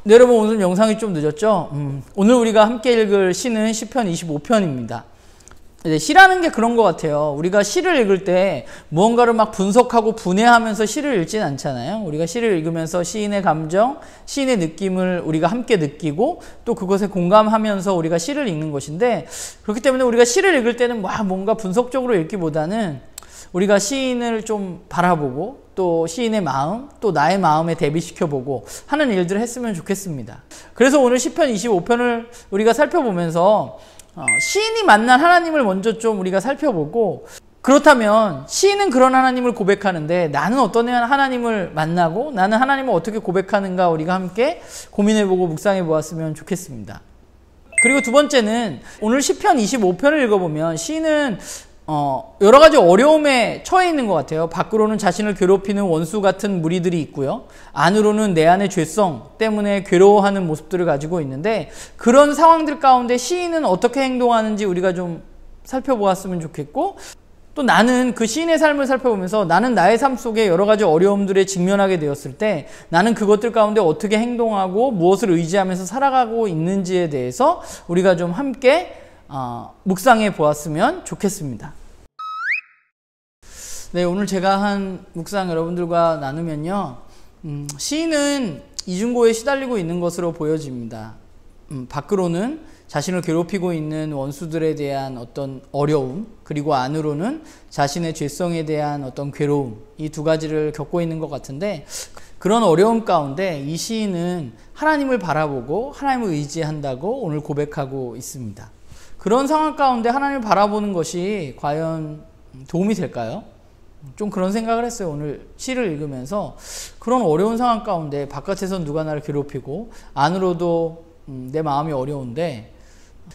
네, 여러분 오늘 영상이 좀 늦었죠? 오늘 우리가 함께 읽을 시는 시편 25편입니다. 시라는 게 그런 것 같아요. 우리가 시를 읽을 때 무언가를 막 분석하고 분해하면서 시를 읽진 않잖아요. 우리가 시를 읽으면서 시인의 감정, 시인의 느낌을 우리가 함께 느끼고 또 그것에 공감하면서 우리가 시를 읽는 것인데, 그렇기 때문에 우리가 시를 읽을 때는 뭔가 분석적으로 읽기보다는 우리가 시인을 좀 바라보고 또 시인의 마음, 또 나의 마음에 대비시켜보고 하는 일들을 했으면 좋겠습니다. 그래서 오늘 시편 25편을 우리가 살펴보면서 시인이 만난 하나님을 먼저 좀 우리가 살펴보고, 그렇다면 시인은 그런 하나님을 고백하는데 나는 어떤 하나님을 만나고 나는 하나님을 어떻게 고백하는가 우리가 함께 고민해보고 묵상해 보았으면 좋겠습니다. 그리고 두 번째는 오늘 시편 25편을 읽어보면 시인은 여러 가지 어려움에 처해 있는 것 같아요. 밖으로는 자신을 괴롭히는 원수 같은 무리들이 있고요. 안으로는 내 안의 죄성 때문에 괴로워하는 모습들을 가지고 있는데, 그런 상황들 가운데 시인은 어떻게 행동하는지 우리가 좀 살펴보았으면 좋겠고, 또 나는 그 시인의 삶을 살펴보면서 나는 나의 삶 속에 여러 가지 어려움들에 직면하게 되었을 때 나는 그것들 가운데 어떻게 행동하고 무엇을 의지하면서 살아가고 있는지에 대해서 우리가 좀 함께 묵상해 보았으면 좋겠습니다. 네, 오늘 제가 한 묵상 여러분들과 나누면요, 시인은 이중고에 시달리고 있는 것으로 보여집니다. 밖으로는 자신을 괴롭히고 있는 원수들에 대한 어떤 어려움, 그리고 안으로는 자신의 죄성에 대한 어떤 괴로움, 이 두 가지를 겪고 있는 것 같은데, 그런 어려움 가운데 이 시인은 하나님을 바라보고 하나님을 의지한다고 오늘 고백하고 있습니다. 그런 상황 가운데 하나님을 바라보는 것이 과연 도움이 될까요? 좀 그런 생각을 했어요. 오늘 시를 읽으면서 그런 어려운 상황 가운데 바깥에선 누가 나를 괴롭히고 안으로도 내 마음이 어려운데,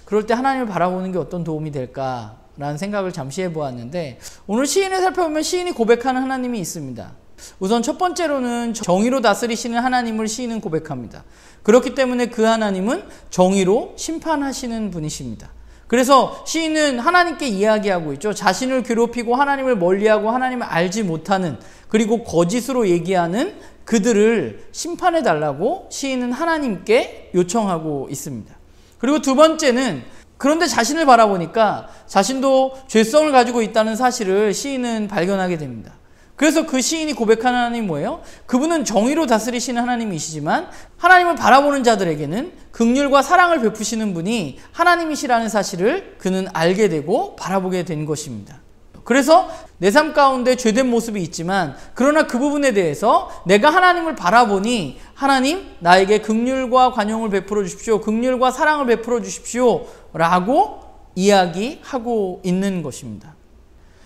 그럴 때 하나님을 바라보는 게 어떤 도움이 될까라는 생각을 잠시 해보았는데, 오늘 시인을 살펴보면 시인이 고백하는 하나님이 있습니다. 우선 첫 번째로는 정의로 다스리시는 하나님을 시인은 고백합니다. 그렇기 때문에 그 하나님은 정의로 심판하시는 분이십니다. 그래서 시인은 하나님께 이야기하고 있죠. 자신을 괴롭히고 하나님을 멀리하고 하나님을 알지 못하는, 그리고 거짓으로 얘기하는 그들을 심판해 달라고 시인은 하나님께 요청하고 있습니다. 그리고 두 번째는, 그런데 자신을 바라보니까 자신도 죄성을 가지고 있다는 사실을 시인은 발견하게 됩니다. 그래서 그 시인이 고백하는 하나님이 뭐예요? 그분은 정의로 다스리시는 하나님이시지만 하나님을 바라보는 자들에게는 긍휼과 사랑을 베푸시는 분이 하나님이시라는 사실을 그는 알게 되고 바라보게 된 것입니다. 그래서 내 삶 가운데 죄된 모습이 있지만, 그러나 그 부분에 대해서 내가 하나님을 바라보니 하나님 나에게 긍휼과 관용을 베풀어 주십시오, 긍휼과 사랑을 베풀어 주십시오 라고 이야기하고 있는 것입니다.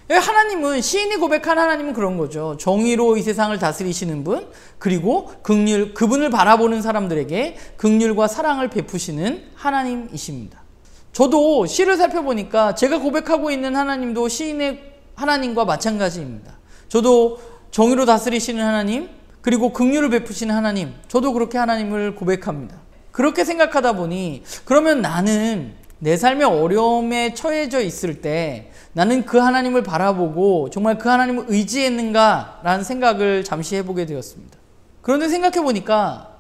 하나님은, 시인이 고백한 하나님은 그런 거죠. 정의로 이 세상을 다스리시는 분, 그리고 긍휼, 그분을 바라보는 사람들에게 긍휼과 사랑을 베푸시는 하나님이십니다. 저도 시를 살펴보니까 제가 고백하고 있는 하나님도 시인의 하나님과 마찬가지입니다. 저도 정의로 다스리시는 하나님, 그리고 긍휼을 베푸시는 하나님, 저도 그렇게 하나님을 고백합니다. 그렇게 생각하다 보니, 그러면 나는 내 삶의 어려움에 처해져 있을 때 나는 그 하나님을 바라보고 정말 그 하나님을 의지했는가 라는 생각을 잠시 해보게 되었습니다. 그런데 생각해 보니까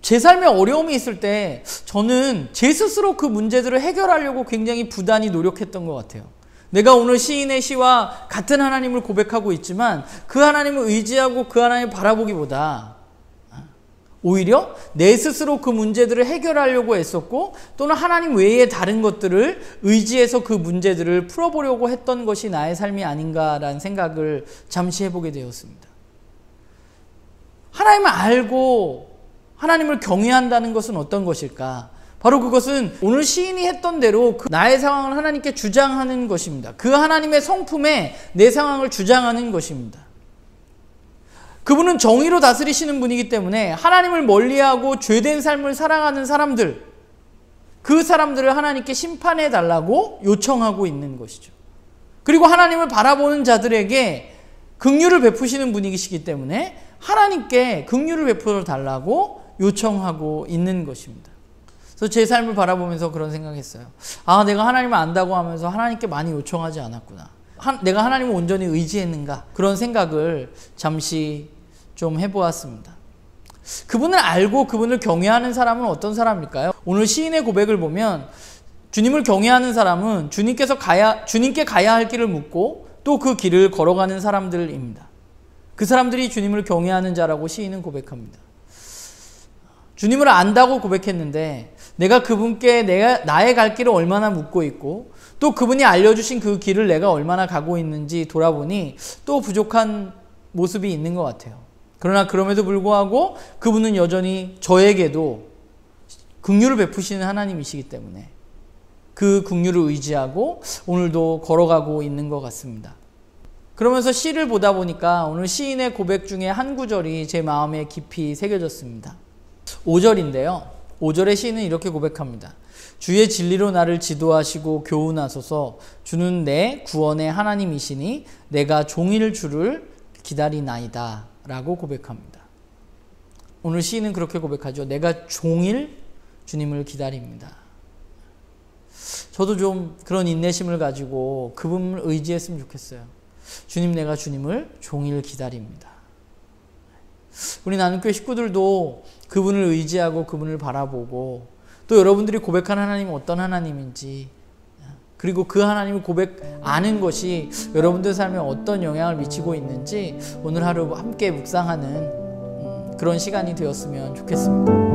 제 삶에 어려움이 있을 때 저는 제 스스로 그 문제들을 해결하려고 굉장히 부단히 노력했던 것 같아요. 내가 오늘 시인의 시와 같은 하나님을 고백하고 있지만 그 하나님을 의지하고 그 하나님을 바라보기보다 오히려 내 스스로 그 문제들을 해결하려고 애썼고, 또는 하나님 외에 다른 것들을 의지해서 그 문제들을 풀어보려고 했던 것이 나의 삶이 아닌가라는 생각을 잠시 해보게 되었습니다. 하나님을 알고 하나님을 경외한다는 것은 어떤 것일까? 바로 그것은 오늘 시인이 했던 대로 나의 상황을 하나님께 주장하는 것입니다. 그 하나님의 성품에 내 상황을 주장하는 것입니다. 그분은 정의로 다스리시는 분이기 때문에 하나님을 멀리하고 죄된 삶을 살아가는 사람들, 그 사람들을 하나님께 심판해 달라고 요청하고 있는 것이죠. 그리고 하나님을 바라보는 자들에게 긍휼을 베푸시는 분이시기 때문에 하나님께 긍휼을 베풀어 달라고 요청하고 있는 것입니다. 그래서 제 삶을 바라보면서 그런 생각했어요. 아, 내가 하나님을 안다고 하면서 하나님께 많이 요청하지 않았구나. 내가 하나님을 온전히 의지했는가, 그런 생각을 잠시 좀 해보았습니다. 그분을 알고 그분을 경외하는 사람은 어떤 사람일까요? 오늘 시인의 고백을 보면 주님을 경외하는 사람은 주님께 가야 할 길을 묻고 또 그 길을 걸어가는 사람들입니다. 그 사람들이 주님을 경외하는 자라고 시인은 고백합니다. 주님을 안다고 고백했는데 내가 그분께 나의 갈 길을 얼마나 묻고 있고 또 그분이 알려주신 그 길을 내가 얼마나 가고 있는지 돌아보니 또 부족한 모습이 있는 것 같아요. 그러나 그럼에도 불구하고 그분은 여전히 저에게도 긍휼을 베푸시는 하나님이시기 때문에 그 긍휼을 의지하고 오늘도 걸어가고 있는 것 같습니다. 그러면서 시를 보다 보니까 오늘 시인의 고백 중에 한 구절이 제 마음에 깊이 새겨졌습니다. 5절인데요. 5절의 시인은 이렇게 고백합니다. 주의 진리로 나를 지도하시고 교훈하소서. 주는 내 구원의 하나님이시니 내가 종일 주를 기다리나이다 라고 고백합니다. 오늘 시인은 그렇게 고백하죠. 내가 종일 주님을 기다립니다. 저도 좀 그런 인내심을 가지고 그분을 의지했으면 좋겠어요. 주님, 내가 주님을 종일 기다립니다. 우리 나눔교회 식구들도 그분을 의지하고 그분을 바라보고 또 여러분들이 고백하는 하나님은 어떤 하나님인지 그리고 그 하나님을 아는 것이 여러분들 삶에 어떤 영향을 미치고 있는지 오늘 하루 함께 묵상하는 그런 시간이 되었으면 좋겠습니다.